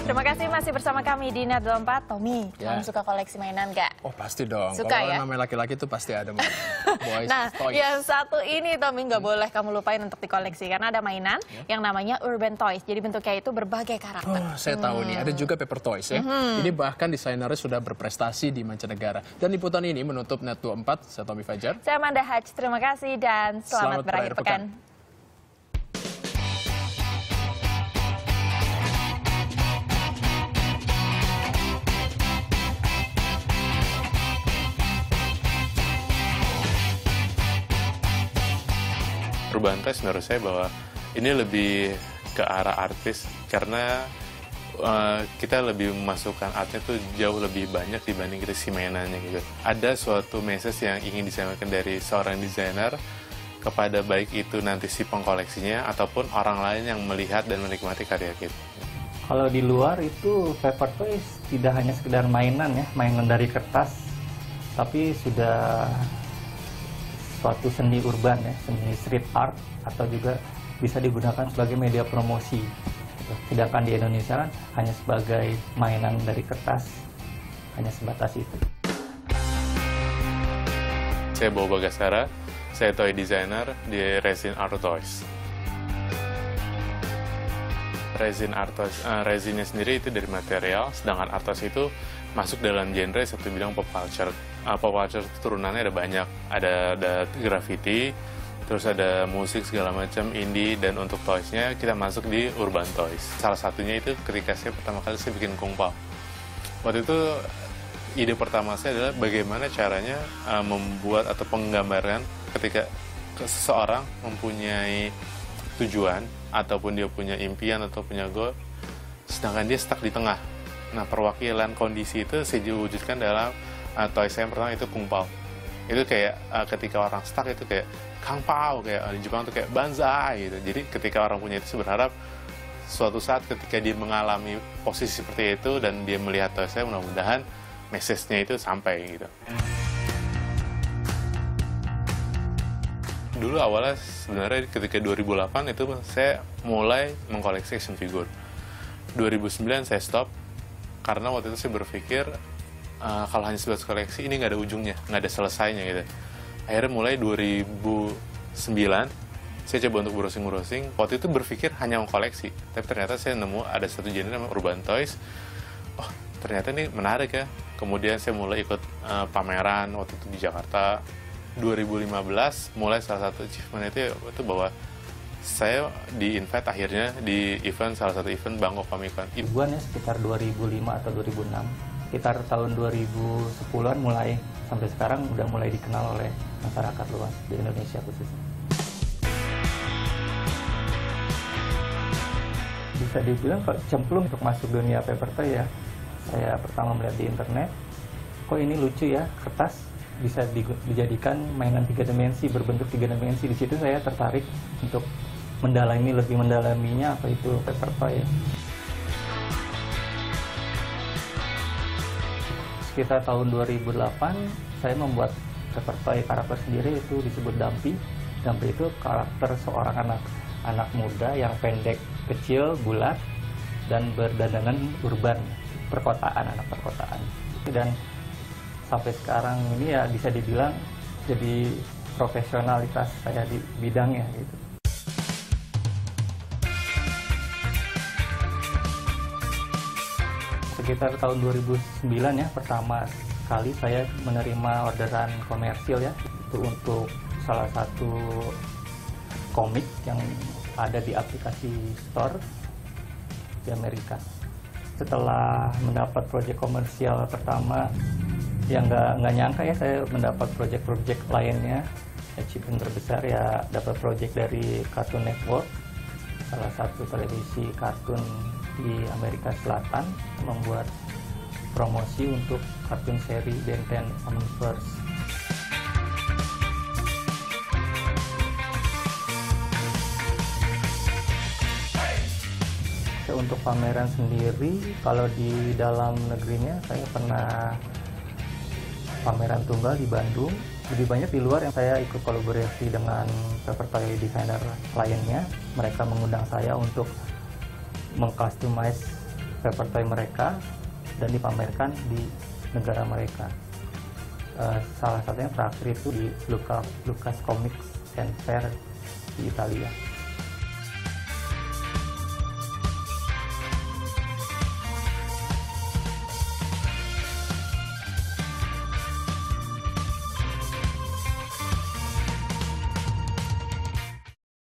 Terima kasih masih bersama kami di Net24. Tommy, kamu suka koleksi mainan nggak? Oh pasti dong. Suka kalau ya? namanya laki-laki tuh pasti ada mainan. Boys, Nah, toys. yang satu ini Tommy nggak boleh kamu lupain untuk dikoleksi karena ada mainan yang namanya Urban Toys. Jadi bentuknya itu berbagai karakter. Oh, saya tahu nih, ada juga Paper Toys ya. Ini bahkan desainernya sudah berprestasi di mancanegara. Dan liputan ini menutup Net24. Saya Tommy Fajar. Saya Amanda Haj, terima kasih dan selamat berakhir pekan. Urban Toys menurut saya bahwa ini lebih ke arah artis karena kita lebih memasukkan artnya tuh jauh lebih banyak dibanding kita si mainannya gitu. Ada suatu message yang ingin disampaikan dari seorang desainer kepada baik itu nanti si pengkoleksinya ataupun orang lain yang melihat dan menikmati karya kita. Kalau di luar itu Paper Toys tidak hanya sekedar mainan ya, mainan dari kertas, tapi sudah suatu seni urban ya, seni street art atau juga bisa digunakan sebagai media promosi. Sedangkan di Indonesia kan hanya sebagai mainan dari kertas, hanya sebatas itu. Saya Bowo Bagaskara, saya toy designer di Resin Art Toys. Resin Art Toys, resinnya sendiri itu dari material, sedangkan Art Toys itu masuk dalam genre satu bidang pop culture. Pop culture turunannya ada banyak, ada graffiti, terus ada musik segala macam, indie, dan untuk toysnya kita masuk di Urban Toys. Salah satunya itu ketika saya pertama kali saya bikin kungpao. Waktu itu ide pertama saya adalah bagaimana caranya membuat atau penggambaran ketika seseorang mempunyai tujuan ataupun dia punya impian atau punya goal, sedangkan dia stuck di tengah. Nah, perwakilan kondisi itu saya wujudkan dalam toys saya yang pertama itu kungpao. Itu kayak ketika orang stuck itu kayak Kang Pao, kayak di Jepang itu kayak banzai gitu. Jadi ketika orang punya itu saya berharap suatu saat ketika dia mengalami posisi seperti itu dan dia melihat toys saya, mudah-mudahan message-nya itu sampai gitu. Dulu awalnya sebenarnya ketika 2008 itu saya mulai mengkoleksi action figure. 2009 saya stop karena waktu itu saya berpikir kalau hanya sebatas koleksi ini nggak ada ujungnya, nggak ada selesainya gitu. Akhirnya mulai 2009 saya coba untuk browsing. Waktu itu berpikir hanya mengkoleksi, tapi ternyata saya nemu ada satu genre namanya Urban Toys. Oh, ternyata ini menarik ya. Kemudian saya mulai ikut pameran waktu itu di Jakarta. 2015 mulai salah satu achievement itu bahwa saya di-invite akhirnya di event, salah satu event Bangkok Comic Con. Ribuan ya, sekitar 2005 atau 2006. Sekitar tahun 2010-an mulai sampai sekarang udah mulai dikenal oleh masyarakat luas di Indonesia khususnya. Bisa dibilang kalau cemplung untuk masuk dunia paper toy ya. Saya pertama melihat di internet, kok ini lucu ya, kertas bisa dijadikan mainan 3 dimensi, berbentuk 3 dimensi. Di situ saya tertarik untuk lebih mendalaminya apa itu paper toy ya. Sekitar tahun 2008 saya membuat paper toy karakter sendiri, itu disebut Dumpy. Dumpy itu karakter seorang anak muda yang pendek, kecil, bulat, dan berdandanan urban, anak perkotaan. Dan sampai sekarang ini ya bisa dibilang jadi profesionalitas saya di bidangnya gitu. Sekitar tahun 2009 ya, pertama kali saya menerima orderan komersil ya, itu untuk salah satu komik yang ada di aplikasi store di Amerika. Setelah mendapat proyek komersial pertama, yang nggak nyangka ya, saya mendapat proyek-proyek lainnya. Achievement terbesar ya dapat proyek dari Cartoon Network, salah satu televisi kartun di Amerika Selatan, membuat promosi untuk kartun seri Ben 10 Omniverse. Untuk pameran sendiri, kalau di dalam negerinya saya pernah pameran tunggal di Bandung. Lebih banyak di luar yang saya ikut kolaborasi dengan paper toy designer lainnya. Mereka mengundang saya untuk mengcustomize paper toy mereka dan dipamerkan di negara mereka. Salah satunya terakhir itu di Lucas Comics and Fair di Italia.